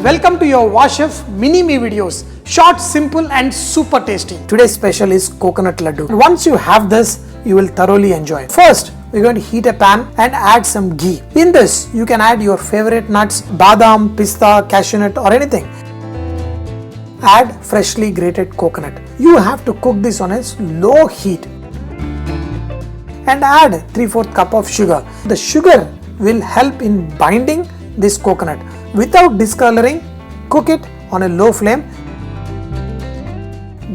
Welcome to your Vahchef mini-me videos. Short, simple and super tasty. Today's special is Coconut Ladoo. Once you have this, you will thoroughly enjoy. First, we're going to heat a pan and add some ghee. In this, you can add your favorite nuts, badam, pista, cashew nut or anything. Add freshly grated coconut. You have to cook this on a low heat. And add 3/4 cup of sugar. The sugar will help in binding this coconut. Without discoloring, cook it on a low flame.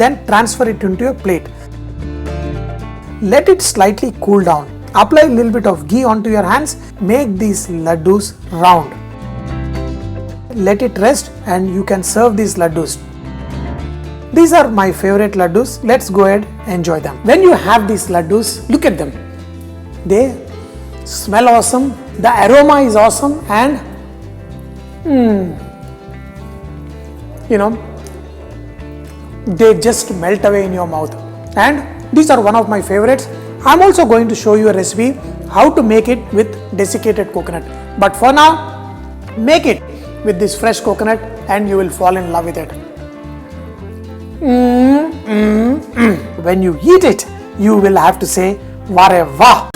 Then transfer it into a plate. Let it slightly cool down. Apply a little bit of ghee onto your hands. Make these ladoos round. Let it rest and you can serve these ladoos. These are my favorite ladoos. Let's go ahead and enjoy them. When you have these ladoos, look at them. They smell awesome. The aroma is awesome and they just melt away in your mouth. And these are one of my favorites. I'm also going to show you a recipe how to make it with desiccated coconut. But for now, make it with this fresh coconut and you will fall in love with it. When you eat it, you will have to say, "Vare vah!"